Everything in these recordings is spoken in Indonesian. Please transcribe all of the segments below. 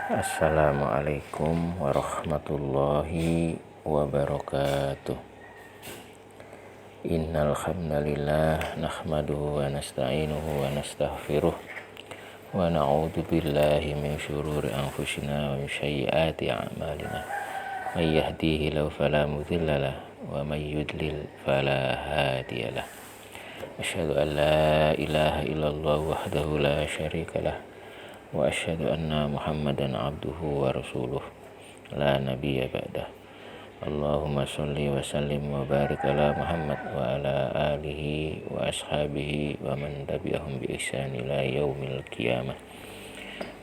Assalamualaikum warahmatullahi wabarakatuh. Innal hamdalillah nahmaduhu wa nasta'inuhu wa nastaghfiruh wa na'udzu billahi min syururi anfusina wa min sayyiati a'malina. May yahdihillahu fala mudhillalah wa may yudlil fala hadiyalah. Asyhadu an la ilaha illallah wahdahu la syarikalah wa asyhadu anna Muhammadan abduhu wa rasuluh la nabiyya ba'dah. Allahumma sholli wa sallim wa barik ala Muhammad wa ala alihi wa ashabihi wa man tabi'ahum bi ihsan ila yaumil qiyamah.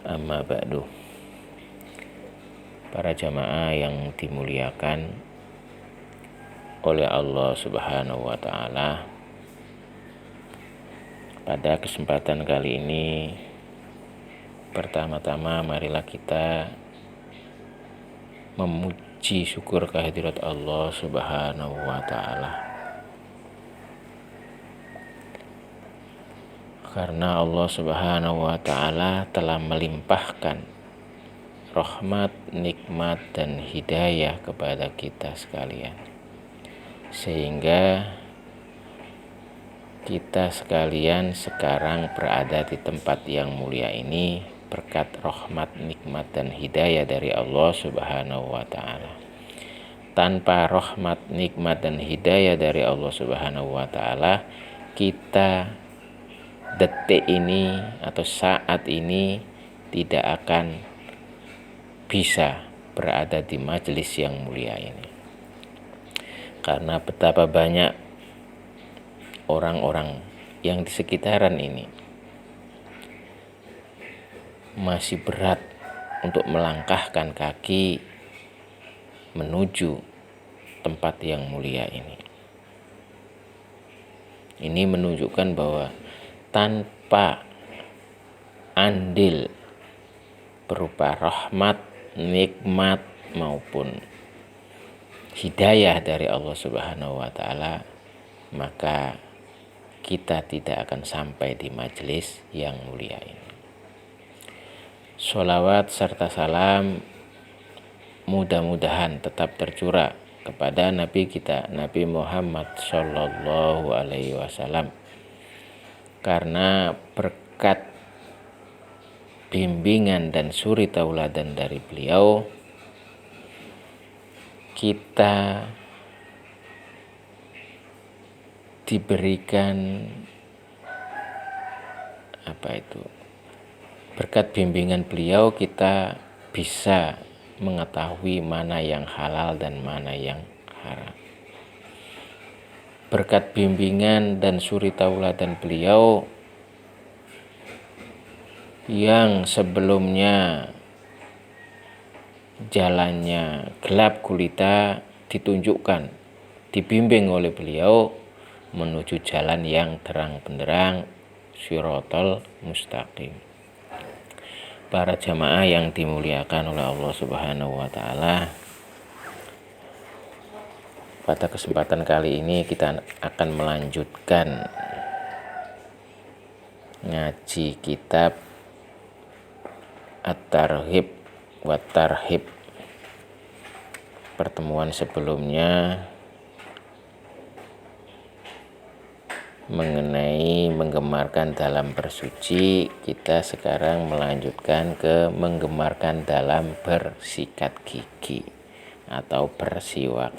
Amma ba'du. Para jamaah yang dimuliakan oleh Allah Subhanahu wa taala, pada kesempatan kali ini pertama-tama marilah kita memuji syukur kehadirat Allah Subhanahu wa taala. Karena Allah Subhanahu wa taala telah melimpahkan rahmat, nikmat dan hidayah kepada kita sekalian, sehingga kita sekalian sekarang berada di tempat yang mulia ini berkat rahmat, nikmat dan hidayah dari Allah Subhanahu wa taala. Tanpa rahmat, nikmat dan hidayah dari Allah Subhanahu wa taala, kita detik ini atau saat ini tidak akan bisa berada di majelis yang mulia ini. Karena betapa banyak orang-orang yang di sekitaran ini masih berat untuk melangkahkan kaki menuju tempat yang mulia ini. Ini menunjukkan bahwa tanpa andil berupa rahmat, nikmat maupun hidayah dari Allah Subhanahu wa taala, maka kita tidak akan sampai di majelis yang mulia ini. Sholawat serta salam mudah-mudahan tetap tercurah kepada Nabi kita, Nabi Muhammad Sallallahu Alaihi Wasallam. Karena berkat bimbingan dan suri tauladan dari beliau, kita diberikan berkat bimbingan beliau kita bisa mengetahui mana yang halal dan mana yang haram. Berkat bimbingan dan suri tauladan beliau yang sebelumnya jalannya gelap gulita ditunjukkan, dibimbing oleh beliau menuju jalan yang terang benderang, Shiratal Mustaqim. Para jamaah yang dimuliakan oleh Allah Subhanahu wa taala, pada kesempatan kali ini kita akan melanjutkan ngaji kitab At-Targhib wa Tarhib. Pertemuan sebelumnya mengenai menggemarkan dalam bersuci, kita sekarang melanjutkan ke menggemarkan dalam bersikat gigi atau bersiwak.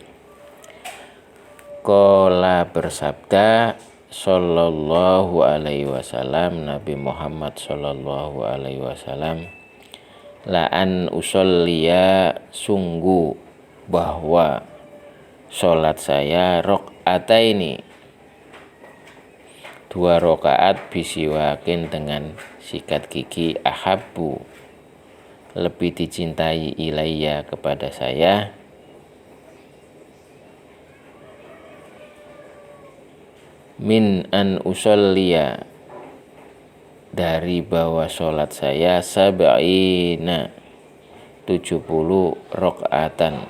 Qala bersabda Sallallahu alaihi wasallam, Nabi Muhammad Sallallahu alaihi wasallam, la an usolliya, sungguh bahwa sholat saya rakaataini, 2 rakaat bisiwakin dengan sikat gigi, ahabbu lebih dicintai ilayya kepada saya, min an usolliya dari bahwa sholat saya sab'ina 70 rakaatan,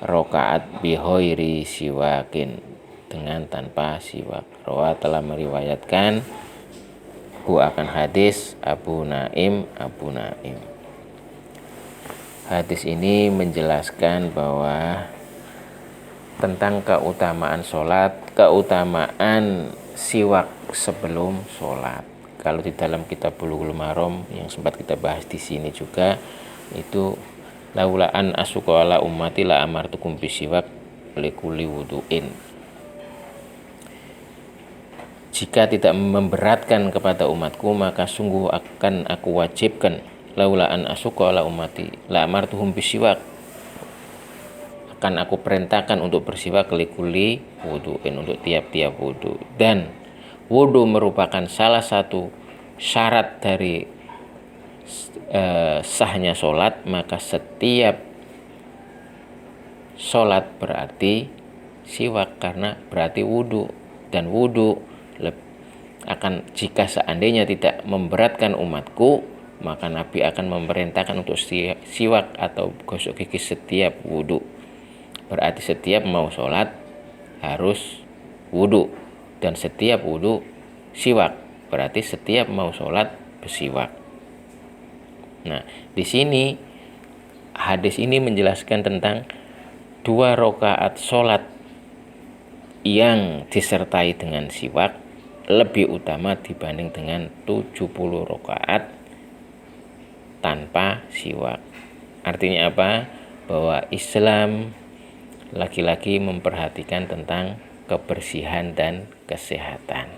rakaat bihoiri siwakin dengan tanpa siwak. Rawa telah meriwayatkan akan hadis Abu Naim. Hadis ini menjelaskan bahwa tentang keutamaan sholat, keutamaan siwak sebelum sholat. Kalau di dalam kitab Bulughul Maram yang sempat kita bahas di sini juga, itu laula an asuqa ala ummati la amartukum bisiwak likulli wudu'in. Jika tidak memberatkan kepada umatku, maka sungguh akan aku wajibkan laula an asuqa ala ummati la amartuhum bisiwak, akan aku perintahkan untuk bersiwak likulli wudu'in, untuk tiap-tiap wudu. Dan wudu merupakan salah satu syarat dari sahnya sholat, maka setiap sholat berarti siwak karena berarti wudu. Dan wudu akan, jika seandainya tidak memberatkan umatku, maka Nabi akan memerintahkan untuk siwak atau gosok gigi setiap wudu. Berarti setiap mau sholat harus wudu, dan setiap wudu siwak. Berarti setiap mau sholat bersiwak. Nah, di sini hadis ini menjelaskan tentang 2 rakaat sholat yang disertai dengan siwak lebih utama dibanding dengan 70 rakaat tanpa siwak. Artinya apa? Bahwa Islam lagi-lagi memperhatikan tentang kebersihan dan kesehatan.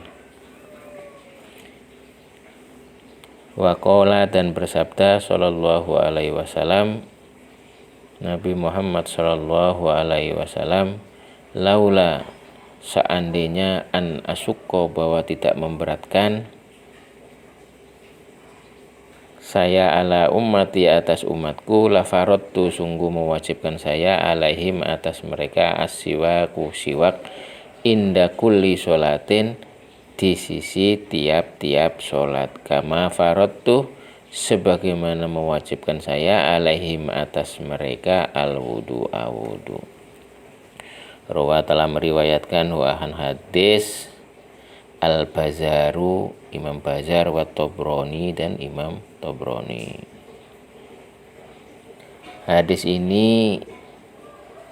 Waqala, dan bersabda sallallahu alaihi wasallam, Nabi Muhammad sallallahu alaihi wasallam, laula, seandainya an asukko, bahwa tidak memberatkan saya ala ummati, atas umatku, la faradtu, sungguh mewajibkan saya alaihim, atas mereka, as-siwaku, siwak, inda kulli sholatin, di sisi tiap-tiap sholat, kama faradtu, sebagaimana mewajibkan saya alaihim, atas mereka, al-wudu, awudu. Rawa, telah meriwayatkan wahan hadis Al-Bazaru, Imam Bazar, wa Tobroni, dan Imam Tobroni. Hadis ini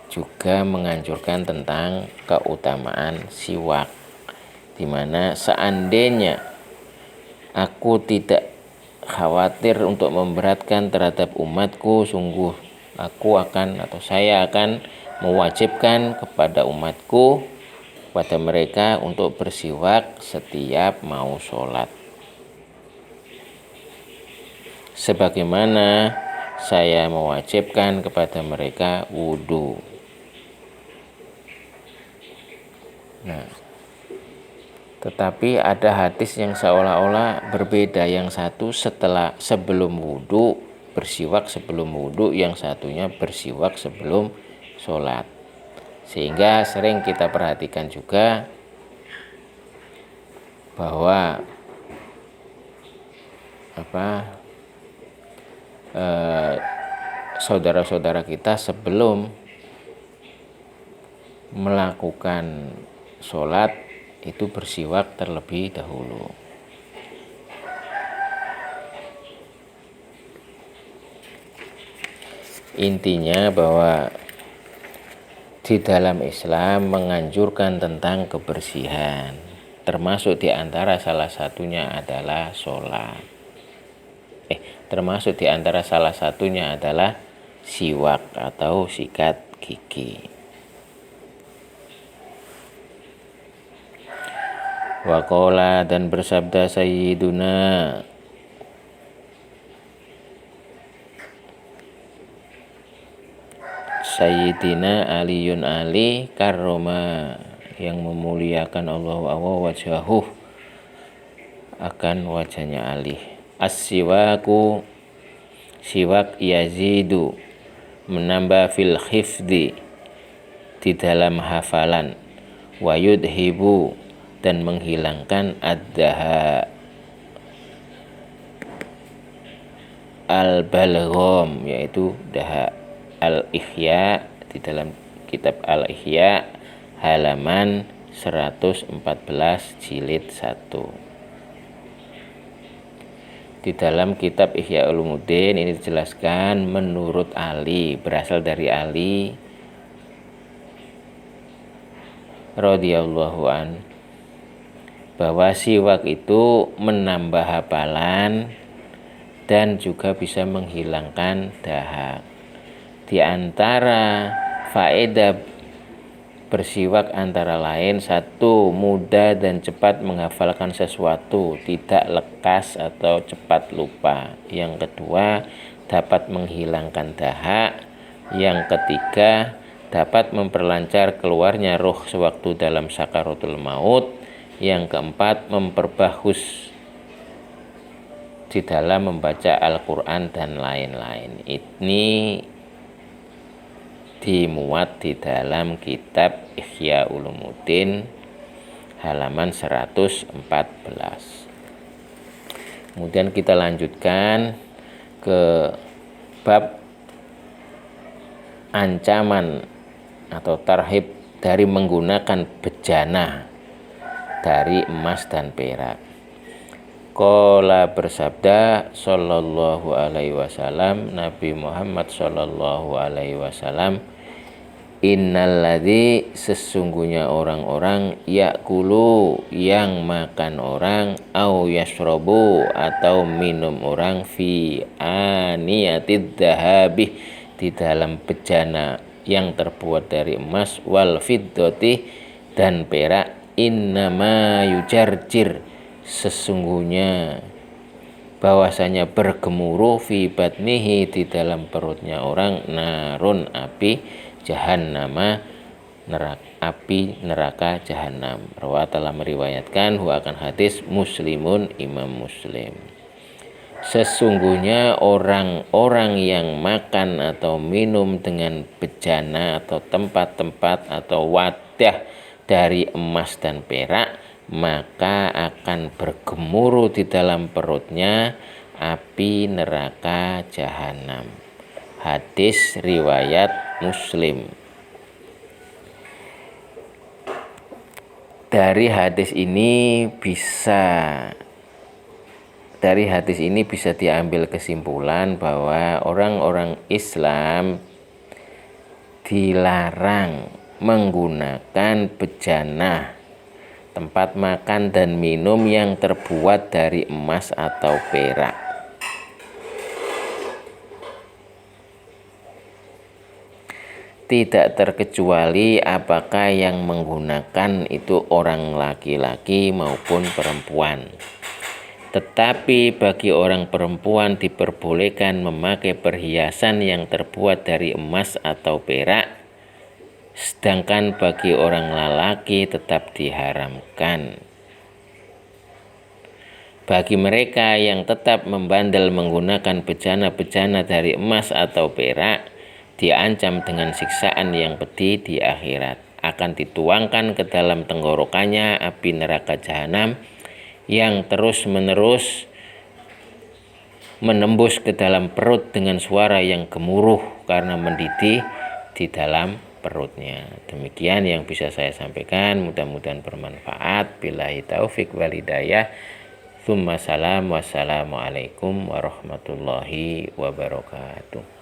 juga menganjurkan tentang keutamaan siwak, dimana seandainya aku tidak khawatir untuk memberatkan terhadap umatku, sungguh aku akan, atau saya akan mewajibkan kepada umatku, pada mereka, untuk bersiwak setiap mau sholat, sebagaimana saya mewajibkan kepada mereka wudu. Nah, tetapi ada hadis yang seolah-olah berbeda. Yang satu sebelum wudu, bersiwak sebelum wudu, yang satunya bersiwak sebelum sholat. Sehingga sering kita perhatikan juga bahwa saudara-saudara kita sebelum melakukan sholat itu bersiwak terlebih dahulu. Intinya bahwa di dalam Islam menganjurkan tentang kebersihan, termasuk di antara salah satunya adalah sholat. Termasuk di antara salah satunya adalah siwak atau sikat gigi. Waqala, dan bersabda Sayyiduna Sayyidina Aliyun, Ali karroma, yang memuliakan Allah wajahuh, akan wajahnya Ali. As-siwaku, siwak, yazidu, menambah, fil hifdi, di dalam hafalan, wa yudhibu, dan menghilangkan ad-daha, al-balgham, yaitu daha. Al-Ihya, di dalam kitab Al-Ihya halaman 114 jilid 1. Di dalam kitab Ihya Ulumuddin ini dijelaskan menurut Ali, berasal dari Ali radhiyallahu an, bahwa siwak itu menambah hafalan dan juga bisa menghilangkan dahak. Di antara faedah bersiwak antara lain, satu, mudah dan cepat menghafalkan sesuatu, tidak lekas atau cepat lupa. Yang kedua, dapat menghilangkan dahak. Yang ketiga, dapat memperlancar keluarnya roh sewaktu dalam sakaratul maut. Yang keempat, memperbagus di dalam membaca Al-Quran dan lain-lain. Ini dimuat di dalam kitab Ihya Ulumuddin halaman 114. Kemudian kita lanjutkan ke bab ancaman atau tarhib dari menggunakan bejana dari emas dan perak. Qala bersabda sallallahu alaihi wasallam, Nabi Muhammad sallallahu alaihi wasallam, innalladzi, sesungguhnya orang-orang yakulu yang makan orang, au yashrabu atau minum orang, fi aniyatid dahabi, di dalam bejana yang terbuat dari emas, wal fiddati, dan perak, innama yujarjir, sesungguhnya bahwasanya bergemuruh, fi batnihi, di dalam perutnya orang, narun, api jahannama, api neraka jahanam. Rawi telah meriwayatkan akan hadis Muslimun, Imam Muslim. Sesungguhnya orang-orang yang makan atau minum dengan bejana atau tempat-tempat atau wadah dari emas dan perak, maka akan bergemuruh di dalam perutnya api neraka jahanam. Hadis riwayat Muslim. Dari hadis ini bisa diambil kesimpulan bahwa orang-orang Islam dilarang menggunakan bejana, tempat makan dan minum yang terbuat dari emas atau perak. Tidak terkecuali apakah yang menggunakan itu orang laki-laki maupun perempuan. Tetapi bagi orang perempuan diperbolehkan memakai perhiasan yang terbuat dari emas atau perak, sedangkan bagi orang lelaki tetap diharamkan. Bagi mereka yang tetap membandel menggunakan bejana-bejana dari emas atau perak, diancam dengan siksaan yang pedih di akhirat. Akan dituangkan ke dalam tenggorokannya api neraka jahanam yang terus-menerus menembus ke dalam perut dengan suara yang gemuruh karena mendidih di dalam perutnya. Demikian yang bisa saya sampaikan, mudah-mudahan bermanfaat. Billahi taufik wal hidayah. Tsumma salam, wassalamualaikum warahmatullahi wabarakatuh.